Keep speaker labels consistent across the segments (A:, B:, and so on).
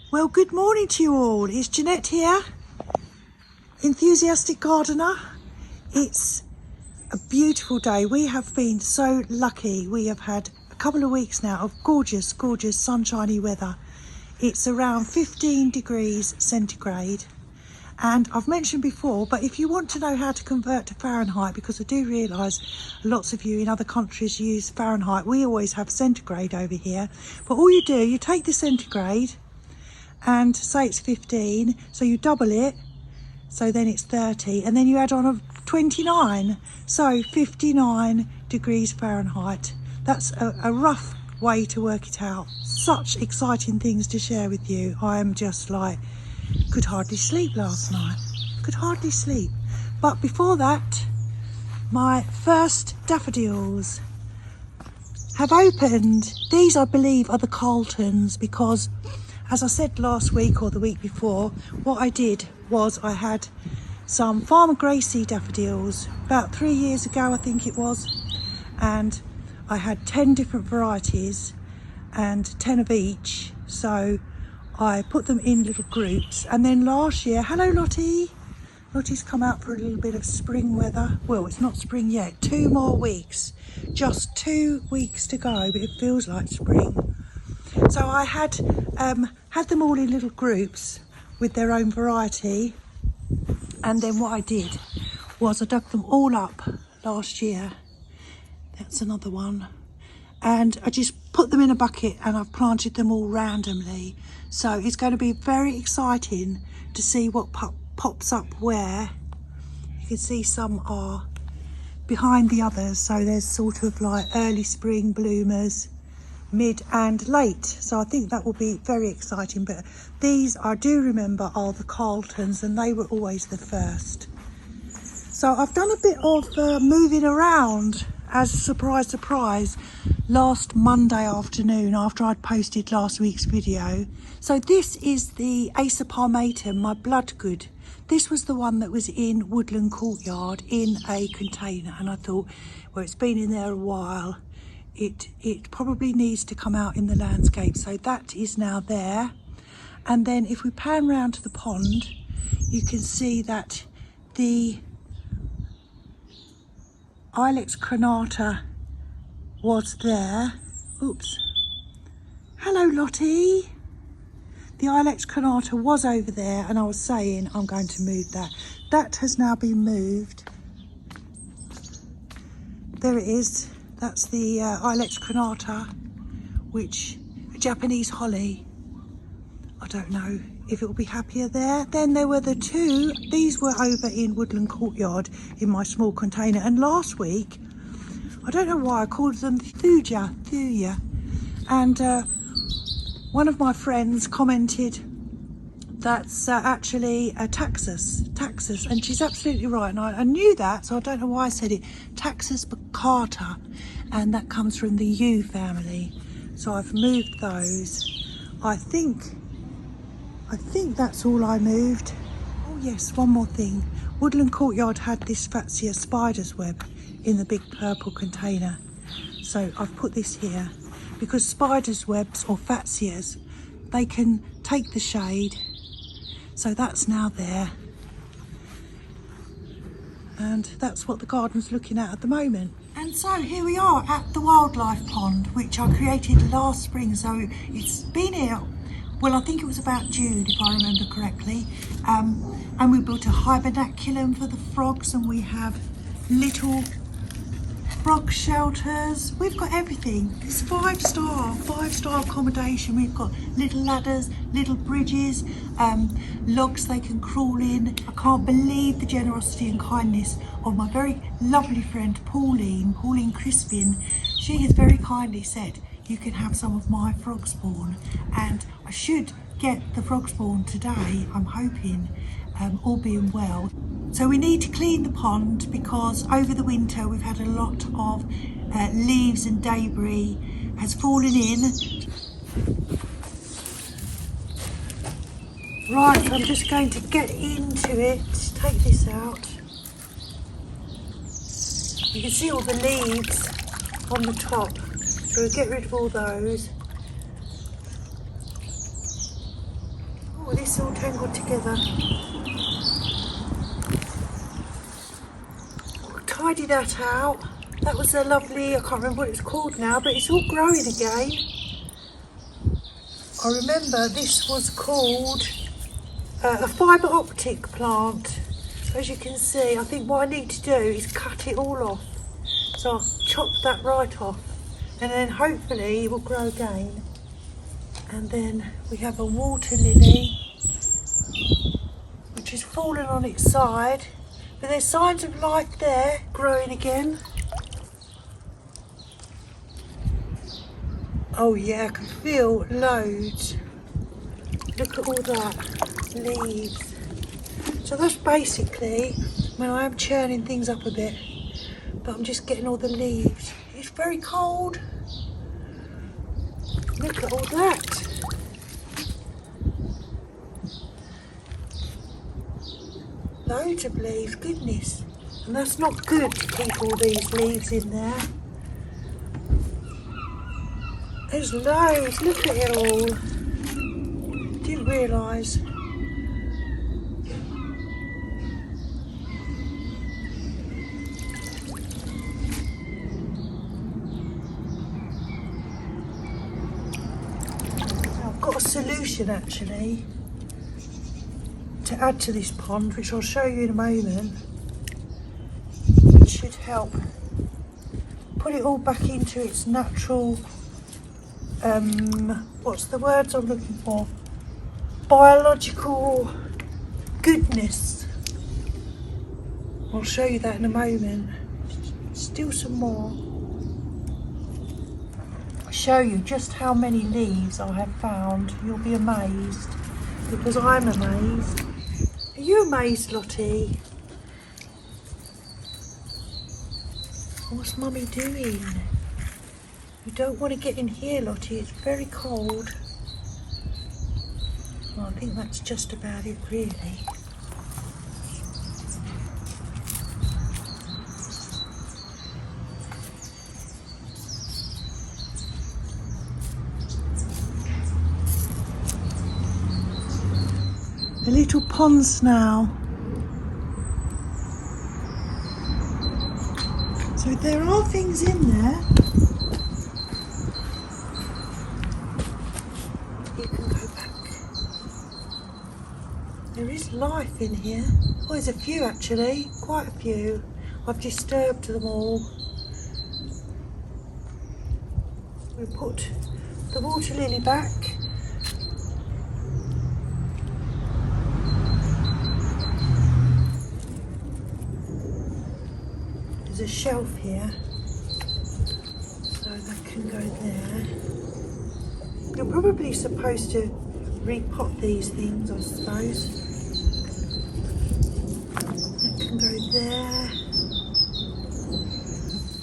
A: Well, good morning to you all. It's Jeanette here, enthusiastic gardener. It's a beautiful day. We have been so lucky. We have had a couple of weeks now of gorgeous, gorgeous sunshiny weather. It's around 15 degrees centigrade. And I've mentioned before, but if you want to know how to convert to Fahrenheit, because I do realise lots of you in other countries use Fahrenheit, we always have centigrade over here. But all you do, you take the centigrade and say it's 15, so you double it, so then it's 30, and then you add on a 29, so 59 degrees Fahrenheit. That's a rough way to work it out. Such exciting things to share with you. I am just like, could hardly sleep last night, could hardly sleep. But before that, my first daffodils have opened. These, I believe, are the Carltons, because as I said last week or the week before, what I did was I had some Farmer Gracie daffodils about 3 years ago, I think it was, and I had 10 different varieties and 10 of each, so I put them in little groups. And then last year, hello Lottie, Lottie's come out for a little bit of spring weather. Well, it's not spring yet, 2 more weeks, just 2 weeks to go, but it feels like spring. So I had them all in little groups with their own variety, and then what I did was I dug them all up last year. That's another one, and I just put them in a bucket and I've planted them all randomly. So it's going to be very exciting to see what pops up where. You can see some are behind the others, so there's sort of like early spring bloomers, mid and late, so I think that will be very exciting. But these, I do remember, are the Carltons, and they were always the first. So I've done a bit of moving around, as a surprise, last Monday afternoon after I'd posted last week's video. So this is the Acer palmatum, my bloodgood. This was the one that was in Woodland Courtyard in a container, and I thought, well, it's been in there a while, it probably needs to come out in the landscape. So that is now there. And then if we pan round to the pond, you can see that the Ilex crenata was there. Oops. Hello Lottie. The Ilex crenata was over there, and I was saying I'm going to move that. That has now been moved. There it is. That's the Ilex crenata, which a Japanese holly. I don't know if it will be happier there. Then there were the two. These were over in Woodland Courtyard in my small container. And last week, I don't know why I called them Thuya. And one of my friends commented that's actually a Taxus, and she's absolutely right. And I knew that, so I don't know why I said it. Taxus baccata, and that comes from the yew family. So I've moved those. I think that's all I moved. Oh yes, one more thing. Woodland Courtyard had this Fatsia spider's web in the big purple container. So I've put this here because spider's webs, or Fatsias, they can take the shade. So that's now there. And that's what the garden's looking at the moment. And so here we are at the wildlife pond, which I created last spring. So it's been here, well, I think it was about June, if I remember correctly. And we built a hibernaculum for the frogs, and we have little frog shelters. We've got everything. It's five-star accommodation. We've got little ladders, little bridges, logs they can crawl in. I can't believe the generosity and kindness of my very lovely friend Pauline Crispin. She has very kindly said you can have some of my Frogspawn, and I should get the Frogspawn today, I'm hoping, all being well. So we need to clean the pond because over the winter we've had a lot of leaves and debris has fallen in. Right, so I'm just going to get into it, take this out. You can see all the leaves on the top, so we'll get rid of all those. this all tangled together. Tidy that out. That was a lovely, I can't remember what it's called now, but it's all growing again. I remember this was called a fibre optic plant. So as you can see, I think what I need to do is cut it all off. So I'll chop that right off, and then hopefully it will grow again. And then we have a water lily, which has fallen on its side, but there's signs of life there, growing again. Oh yeah, I can feel loads. Look at all that, leaves. So that's basically, I mean, I am churning things up a bit, but I'm just getting all the leaves. It's very cold. Look at all that. Loads of leaves, goodness. And that's not good to keep all these leaves in there. There's loads, look at it all. Didn't realise. I've got a solution actually to add to this pond, which I'll show you in a moment. It should help put it all back into its natural what's the words I'm looking for? Biological goodness. I'll show you that in a moment. Still some more. I'll show you just how many leaves I have found. You'll be amazed, because I'm amazed. Are you amazed, Lottie? What's Mummy doing? You don't want to get in here, Lottie, it's very cold. Well, I think that's just about it, really. A little pond snail. So there are things in there. There is life in here. Oh, there's a few actually, quite a few. I've disturbed them all. We put the water lily back. There's a shelf here, so that can go there. You're probably supposed to repot these things, I suppose. Can go there,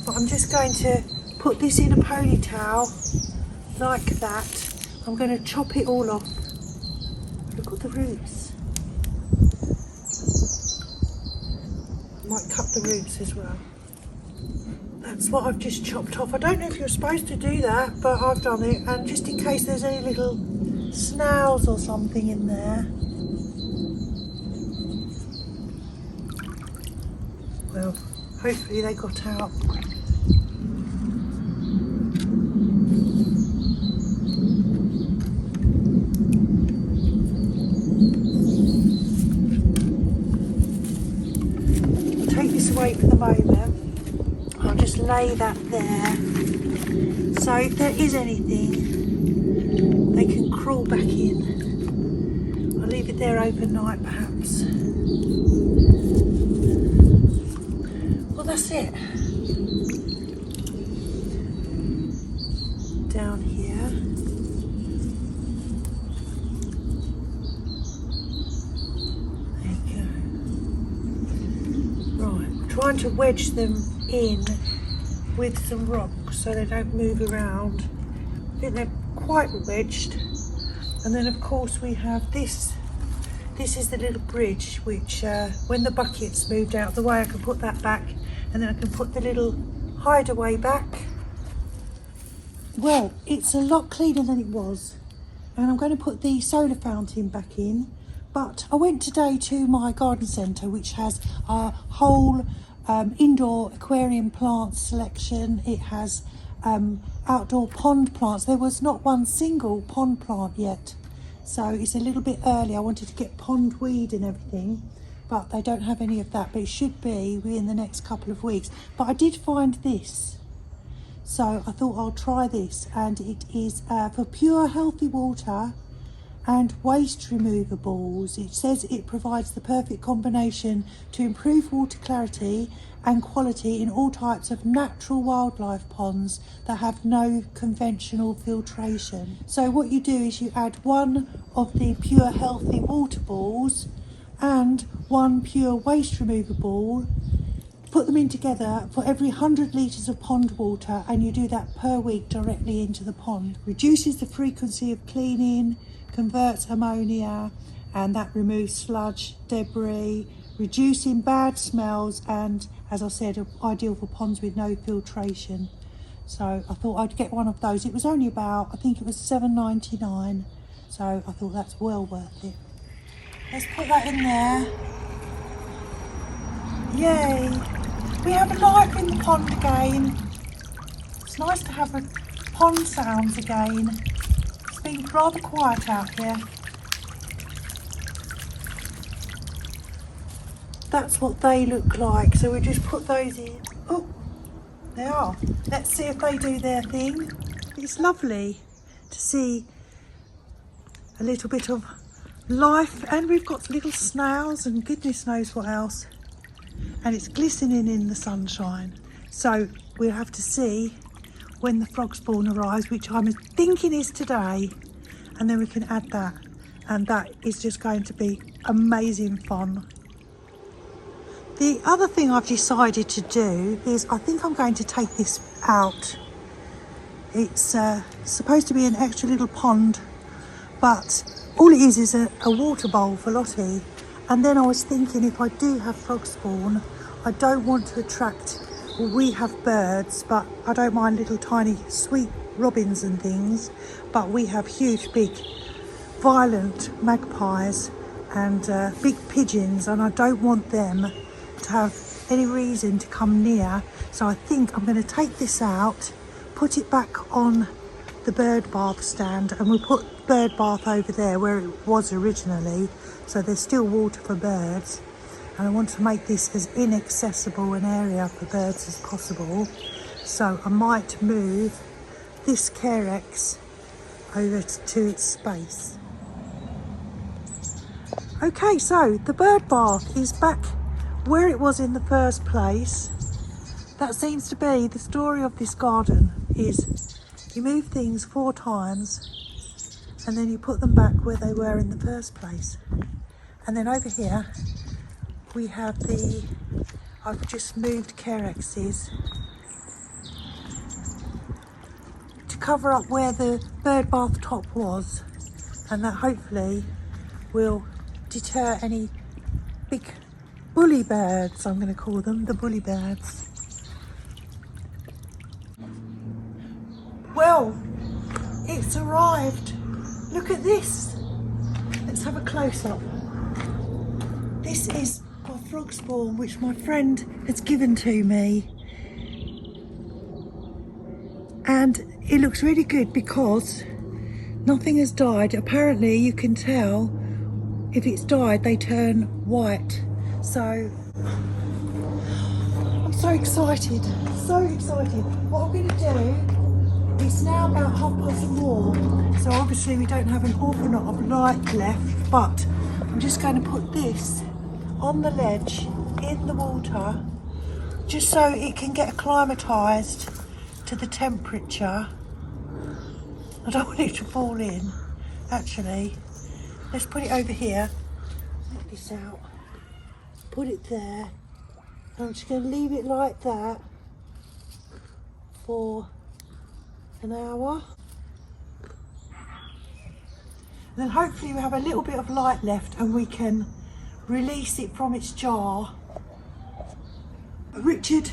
A: but I'm just going to put this in a ponytail like that. I'm going to chop it all off. Look at the roots. I might cut the roots as well. That's what I've just chopped off. I don't know if you're supposed to do that, but I've done it, and just in case there's any little snails or something in there. Well, hopefully they got out. Take this away for the moment. I'll just lay that there. So if there is anything, they can crawl back in. I'll leave it there overnight perhaps. That's it. Down here. There you go. Right, I'm trying to wedge them in with some rocks so they don't move around. I think they're quite wedged. And then of course we have this. This is the little bridge which when the bucket's moved out the way, I can put that back. And then I can put the little hideaway back. Well, it's a lot cleaner than it was. And I'm going to put the solar fountain back in. But I went today to my garden centre, which has a whole indoor aquarium plant selection. It has outdoor pond plants. There was not one single pond plant yet, so it's a little bit early. I wanted to get pond weed and everything, but they don't have any of that, but it should be within the next couple of weeks. But I did find this, so I thought I'll try this, and it is for pure healthy water and waste removables. It says it provides the perfect combination to improve water clarity and quality in all types of natural wildlife ponds that have no conventional filtration. So what you do is you add one of the pure healthy water balls and one pure waste removable, put them in together for every 100 litres of pond water, and you do that per week directly into the pond. Reduces the frequency of cleaning, converts ammonia, and that removes sludge, debris, reducing bad smells, and as I said, ideal for ponds with no filtration. So I thought I'd get one of those. It was only about, I think it was $7.99, so I thought that's well worth it. Let's put that in there. Yay! We have life in the pond again. It's nice to have a pond sounds again. It's been rather quiet out here. That's what they look like, so we just put those in. Oh, they are. Let's see if they do their thing. It's lovely to see a little bit of life, and we've got little snails and goodness knows what else, and it's glistening in the sunshine. So we'll have to see when the Frogspawn arrives, which I'm thinking is today, and then we can add that, and that is just going to be amazing fun. The other thing I've decided to do is I think I'm going to take this out. It's supposed to be an extra little pond, but all it is a water bowl for Lottie. And then I was thinking, if I do have Frogspawn, I don't want to attract, well, we have birds, but I don't mind little tiny sweet robins and things, but we have huge big violent magpies and big pigeons, and I don't want them to have any reason to come near. So I think I'm going to take this out, put it back on the bird bath stand, and we'll put bird bath over there where it was originally, so there's still water for birds. And I want to make this as inaccessible an area for birds as possible, so I might move this Carex over to its space. Okay, so the bird bath is back where it was in the first place. That seems to be the story of this garden, is you move things 4 times and then you put them back where they were in the first place. And then over here we have I've just moved Carexes to cover up where the bird bath top was, and that hopefully will deter any big bully birds, I'm going to call them, the bully birds. Well, it's arrived. Look at this. Let's have a close-up. This is my Frogspawn, which my friend has given to me. And it looks really good because nothing has died. Apparently you can tell if it's died, they turn white. So I'm so excited, so excited. What I'm going to do, it's now about 4:30, so obviously we don't have an awful lot of light left, but I'm just going to put this on the ledge in the water just so it can get acclimatised to the temperature. I don't want it to fall in, actually. Let's put it over here. Let this out. Put it there. I'm just going to leave it like that for an hour. And then hopefully we have a little bit of light left and we can release it from its jar. Richard,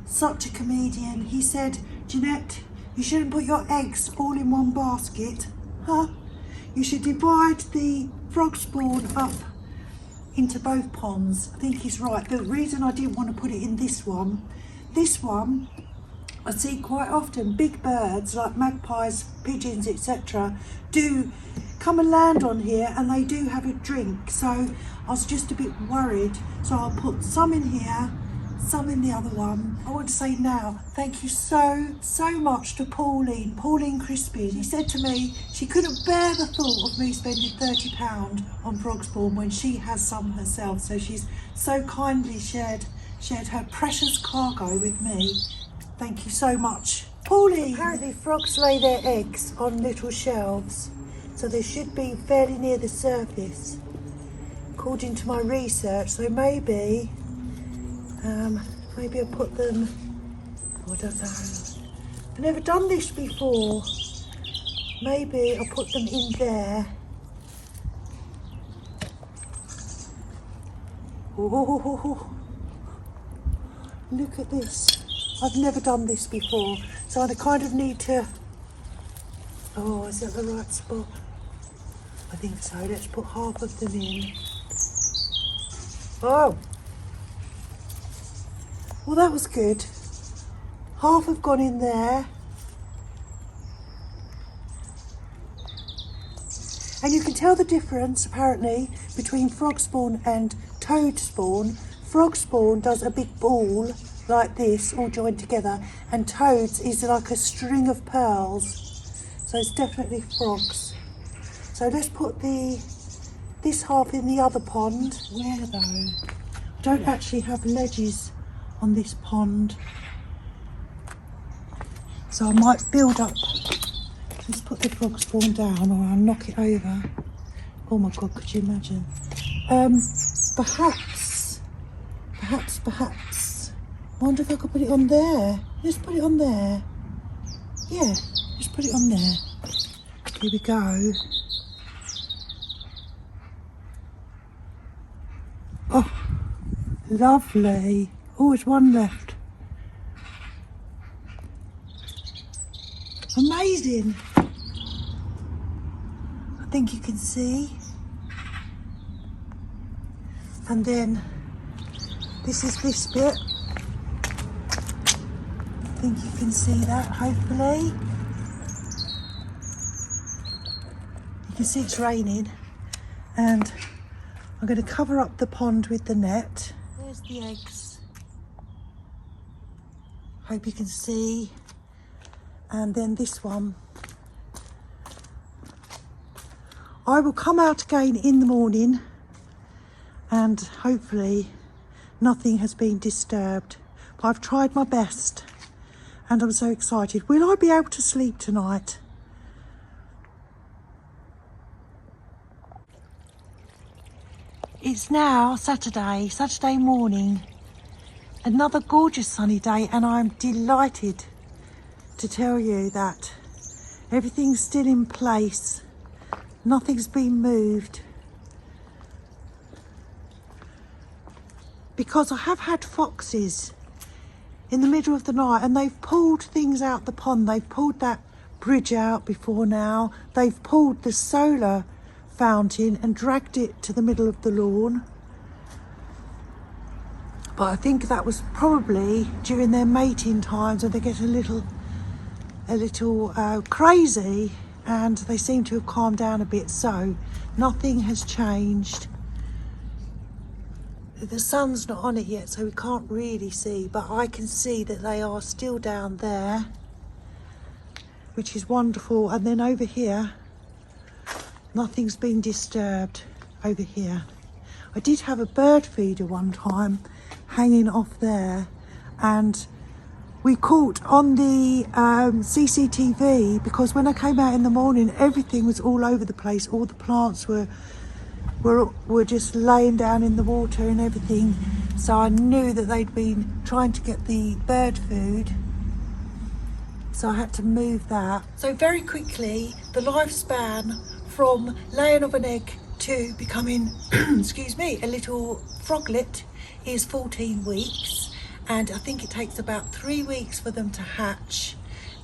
A: such a comedian, he said, Jeanette, you shouldn't put your eggs all in one basket. Huh? You should divide the frog spawn up into both ponds. I think he's right. The reason I didn't want to put it in this one, I see quite often big birds like magpies, pigeons, etc. do come and land on here, and they do have a drink. So I was just a bit worried. So I'll put some in here, some in the other one. I want to say now, thank you so much to Pauline Crispin. She said to me she couldn't bear the thought of me spending £30 on Frogspawn when she has some herself. So she's so kindly shared her precious cargo with me. Thank you so much, Pauline. Apparently frogs lay their eggs on little shelves, so they should be fairly near the surface, according to my research. So maybe I'll put them, I don't know. I've never done this before. Maybe I'll put them in there. Oh, look at this. I've never done this before, so I kind of need to... Oh, is that the right spot? I think so. Let's put half of them in. Oh! Well, that was good. Half have gone in there. And you can tell the difference, apparently, between frog spawn and toad spawn. Frog spawn does a big ball like this, all joined together, and toads is like a string of pearls. So it's definitely frogs. So let's put this half in the other pond. Where though? I don't actually have ledges on this pond, so I might build up. Let's put the frog spawn down, or I'll knock it over. Oh my god, could you imagine? Perhaps. I wonder if I could put it on there. Let's put it on there. Yeah, just put it on there. Here we go. Oh, lovely. Oh, there's one left. Amazing. I think you can see. And then this is this bit. I think you can see that, hopefully. You can see it's raining, and I'm going to cover up the pond with the net. There's the eggs. Hope you can see. And then this one. I will come out again in the morning, and hopefully nothing has been disturbed. But I've tried my best, and I'm so excited. Will I be able to sleep tonight? It's now Saturday morning. Another gorgeous sunny day, and I'm delighted to tell you that everything's still in place. Nothing's been moved. Because I have had foxes in the middle of the night, and they've pulled things out the pond. They've pulled that bridge out before now. They've pulled the solar fountain and dragged it to the middle of the lawn. But I think that was probably during their mating times, when they get a little crazy, and they seem to have calmed down a bit. So nothing has changed. The sun's not on it yet, so we can't really see, but I can see that they are still down there, which is wonderful. And then over here, nothing's been disturbed over here. I did have a bird feeder one time hanging off there, and we caught on the CCTV, because when I came out in the morning, everything was all over the place. All the plants were just laying down in the water and everything. So I knew that they'd been trying to get the bird food. So I had to move that. So very quickly, the lifespan from laying of an egg to becoming, excuse me, a little froglet is 14 weeks. And I think it takes about 3 weeks for them to hatch.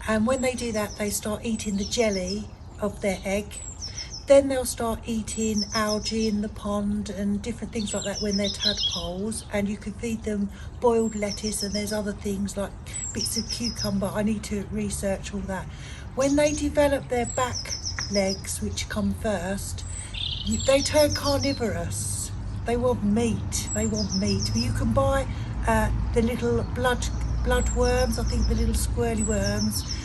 A: And when they do that, they start eating the jelly of their egg. then they'll start eating algae in the pond and different things like that when they're tadpoles, and you can feed them boiled lettuce, and there's other things like bits of cucumber. I need to research all that. When they develop their back legs, which come first, they turn carnivorous. They want meat. But you can buy the little blood worms, I think the little squirrely worms.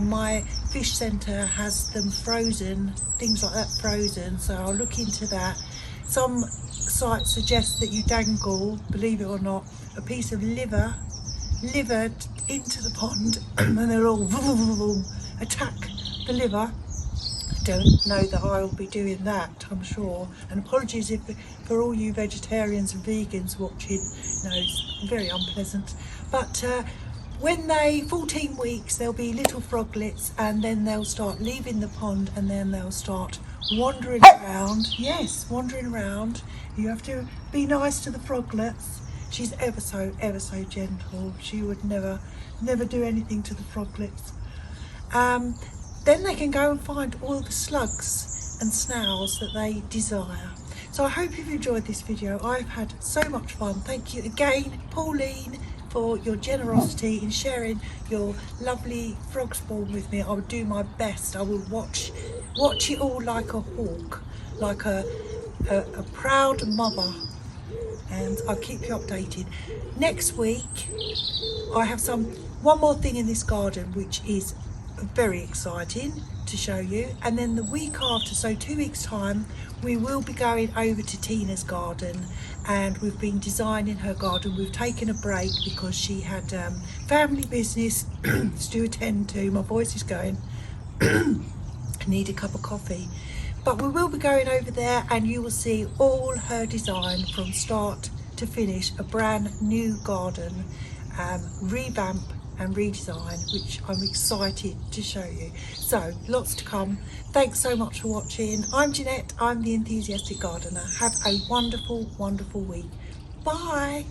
A: My fish centre has them frozen, things like that frozen, so I'll look into that. Some sites suggest that you dangle, believe it or not, a piece of liver into the pond and they'll all attack the liver. I don't know that I'll be doing that, I'm sure. And apologies if for all you vegetarians and vegans watching. No, it's very unpleasant. But when they 14 weeks, there'll be little froglets, and then they'll start leaving the pond, and then they'll start wandering around. Yes, wandering around. You have to be nice to the froglets. She's ever so gentle. She would never do anything to the froglets. Then they can go and find all the slugs and snails that they desire. So I hope you've enjoyed this video. I've had so much fun. Thank you again, Pauline, for your generosity in sharing your lovely Frogspawn with me. I will do my best. I will watch it all like a hawk, like a proud mother, and I'll keep you updated. Next week I have one more thing in this garden which is very exciting to show you, and then the week after, so 2 weeks time, we will be going over to Tina's garden, and we've been designing her garden. We've taken a break because she had family business to attend to. My voice is going. I need a cup of coffee. But we will be going over there, and you will see all her design from start to finish, a brand new garden, revamp and redesign, which I'm excited to show you. So lots to come. Thanks so much for watching. I'm Jeanette, I'm the Enthusiastic Gardener. Have a wonderful week. Bye.